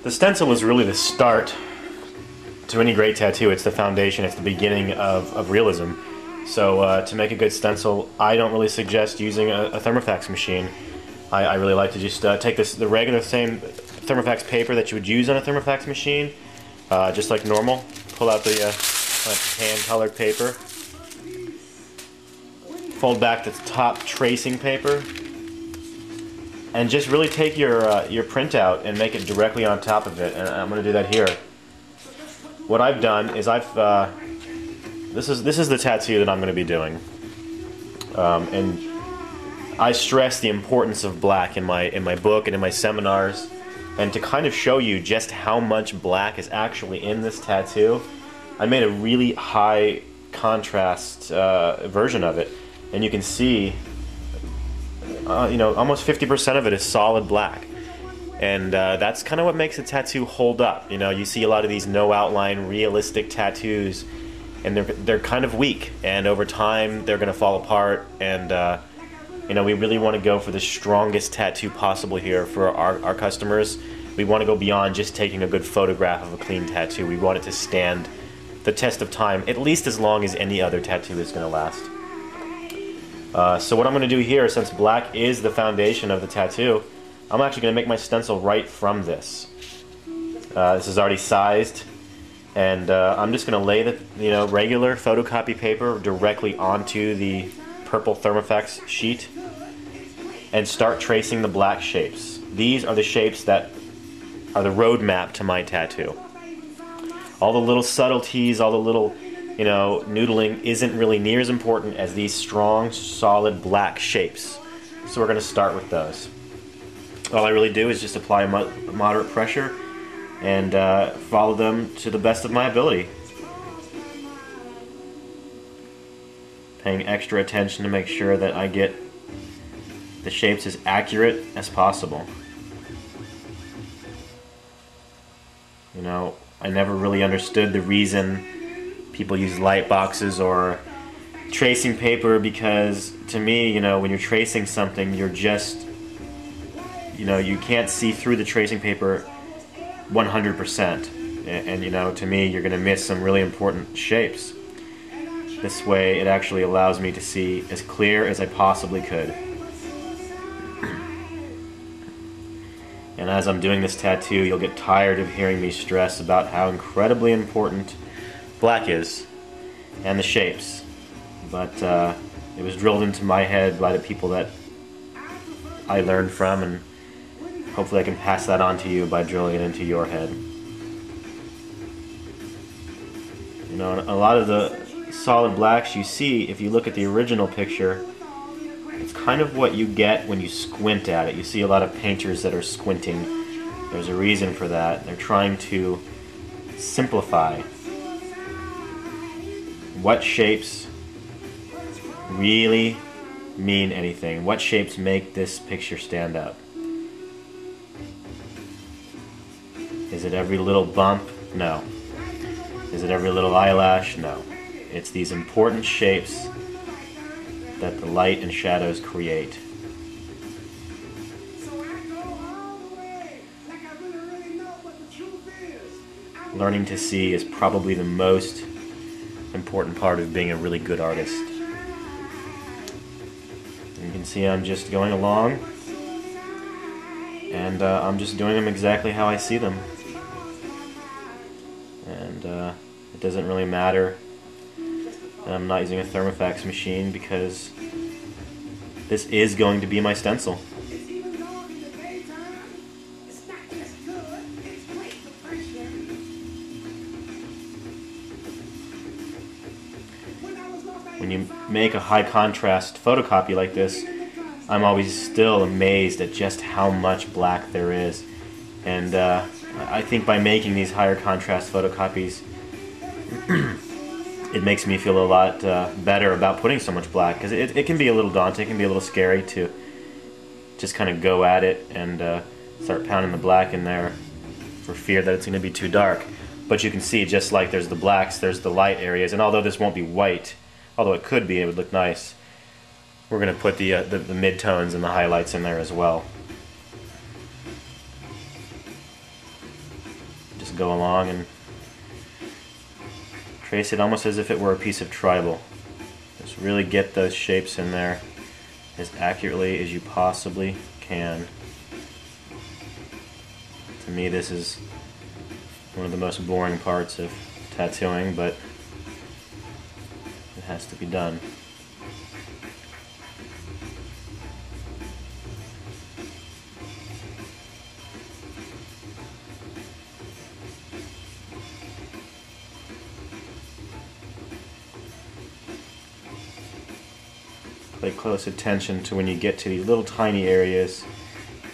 The stencil is really the start to any great tattoo. It's the foundation, it's the beginning of realism. So to make a good stencil, I don't really suggest using a thermofax machine. I really like to just take the regular same thermofax paper that you would use on a thermofax machine, just like normal. Pull out the tan-colored paper, fold back the top tracing paper, and just really take your printout and make it directly on top of it. And I'm going to do that here. What I've done is this is the tattoo that I'm going to be doing, and I stress the importance of black in my book and in my seminars, and to kind of show you just how much black is actually in this tattoo, I made a really high contrast version of it, and you can see, you know, almost 50% of it is solid black, and that's kind of what makes a tattoo hold up. You know, you see a lot of these no outline, realistic tattoos, and they're kind of weak, and over time they're going to fall apart. And you know, we really want to go for the strongest tattoo possible here for our customers. We want to go beyond just taking a good photograph of a clean tattoo. We want it to stand the test of time, at least as long as any other tattoo is going to last. So what I'm going to do here, since black is the foundation of the tattoo, I'm actually going to make my stencil right from this. This is already sized, and I'm just going to lay the regular photocopy paper directly onto the purple thermofax sheet and start tracing the black shapes. These are the shapes that are the roadmap to my tattoo. All the little subtleties, all the little, you know, noodling isn't really near as important as these strong, solid black shapes. So we're going to start with those. All I really do is just apply moderate pressure and follow them to the best of my ability. Paying extra attention to make sure that I get the shapes as accurate as possible. You know, I never really understood the reason people use light boxes or tracing paper, because to me, you know, when you're tracing something, you're just, you know, you can't see through the tracing paper 100%. And you know, to me, you're going to miss some really important shapes. This way, it actually allows me to see as clear as I possibly could. And as I'm doing this tattoo, you'll get tired of hearing me stress about how incredibly important black is and the shapes. But it was drilled into my head by the people that I learned from, and hopefully I can pass that on to you by drilling it into your head. You know, a lot of the solid blacks you see, if you look at the original picture, it's kind of what you get when you squint at it. You see a lot of painters that are squinting. There's a reason for that. They're trying to simplify what shapes really mean anything. What shapes make this picture stand up. Is it every little bump? No. Is it every little eyelash? No. It's these important shapes that the light and shadows create. Learning to see is probably the most important part of being a really good artist. And you can see I'm just going along, and I'm just doing them exactly how I see them. And it doesn't really matter that I'm not using a thermofax machine, because this is going to be my stencil. When you make a high contrast photocopy like this, I'm always still amazed at just how much black there is. And I think by making these higher contrast photocopies, it makes me feel a lot better about putting so much black, because it can be a little daunting, it can be a little scary to just kind of go at it and start pounding the black in there for fear that it's going to be too dark. But you can see, just like there's the blacks, there's the light areas, and although this won't be white, although it could be, it would look nice, we're going to put the mid-tones and the highlights in there as well. just go along and trace it almost as if it were a piece of tribal. Just really get those shapes in there as accurately as you possibly can. To me, this is one of the most boring parts of tattooing, but it has to be done. Pay close attention to when you get to these little tiny areas,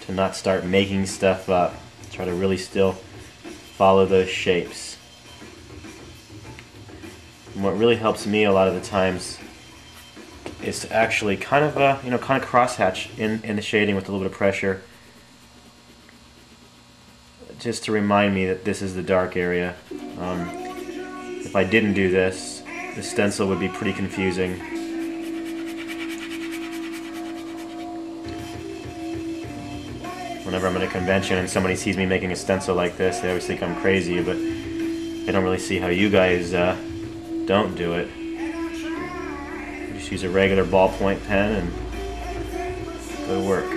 to not start making stuff up. Try to really still follow those shapes. And what really helps me a lot of the times is to actually kind of crosshatch in the shading with a little bit of pressure, just to remind me that this is the dark area. If I didn't do this, the stencil would be pretty confusing. Whenever I'm at a convention and somebody sees me making a stencil like this, they always think I'm crazy, but they don't really see how you guys don't do it. Just use a regular ballpoint pen and go to work.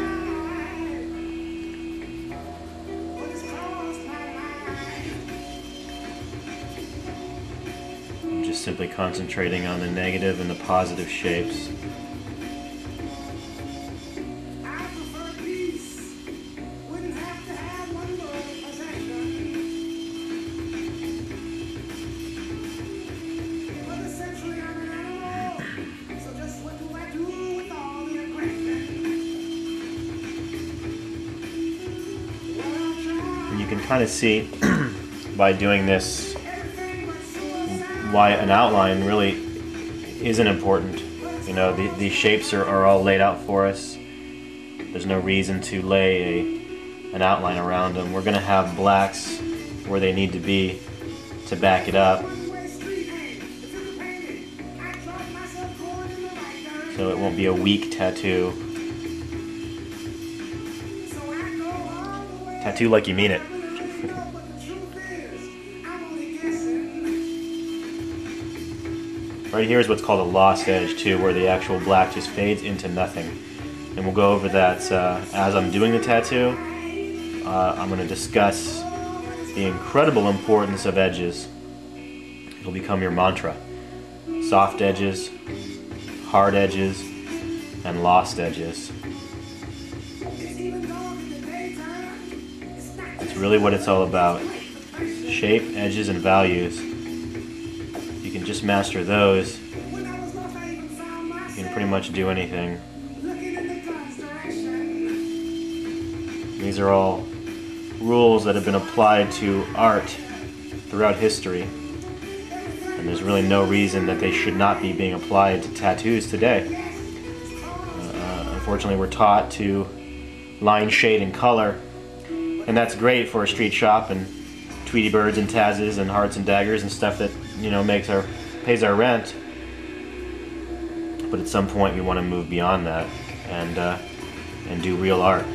I'm just simply concentrating on the negative and the positive shapes. You can kind of see by doing this why an outline really isn't important. You know, these shapes are all laid out for us. There's no reason to lay an outline around them. We're going to have blacks where they need to be to back it up, so it won't be a weak tattoo. Tattoo like you mean it. Right here is what's called a lost edge too, where the actual black just fades into nothing. And we'll go over that as I'm doing the tattoo. I'm going to discuss the incredible importance of edges. It'll become your mantra. Soft edges, hard edges, and lost edges. It's really what it's all about. Shape, edges, and values. You can just master those, you can pretty much do anything. These are all rules that have been applied to art throughout history, and there's really no reason that they should not be being applied to tattoos today. Unfortunately, we're taught to line, shade, and color, and that's great for a street shop and Tweety birds and Tazes and hearts and daggers and stuff that, you know, pays our rent. But at some point we want to move beyond that and do real art.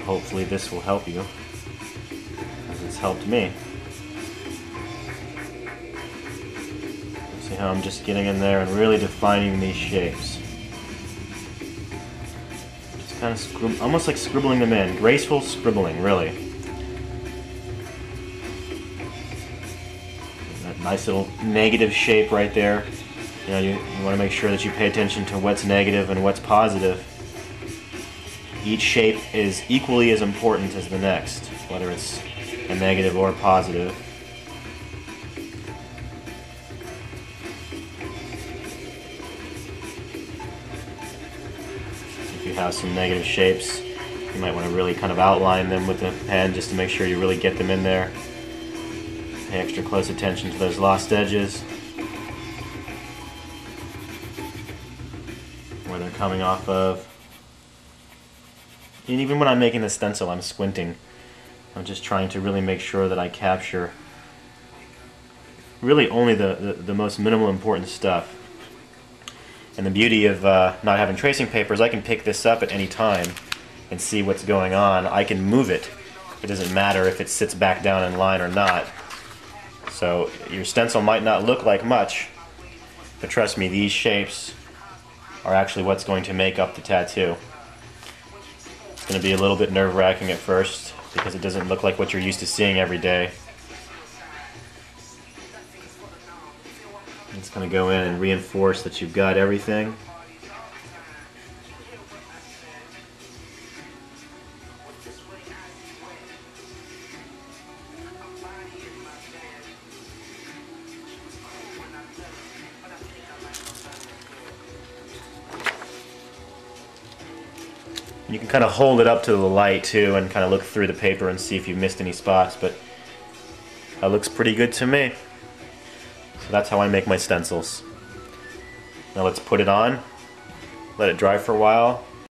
Hopefully this will help you, as it's helped me. See how I'm just getting in there and really defining these shapes. Just kind of almost like scribbling them in. Graceful scribbling, really. Nice little negative shape right there. You know, you want to make sure that you pay attention to what's negative and what's positive. Each shape is equally as important as the next, whether it's a negative or positive. If you have some negative shapes, you might want to really kind of outline them with the pen just to make sure you really get them in there. Pay extra close attention to those lost edges, where they're coming off of. And even when I'm making the stencil, I'm squinting. I'm just trying to really make sure that I capture really only the most minimal important stuff. And the beauty of not having tracing paper is I can pick this up at any time and see what's going on. I can move it It doesn't matter if it sits back down in line or not. So your stencil might not look like much, but trust me, these shapes are actually what's going to make up the tattoo. It's going to be a little bit nerve-wracking at first because it doesn't look like what you're used to seeing every day. It's going to go in and reinforce that you've got everything. You can kind of hold it up to the light too and kind of look through the paper and see if you've missed any spots, but that looks pretty good to me. So that's how I make my stencils. Now let's put it on, let it dry for a while,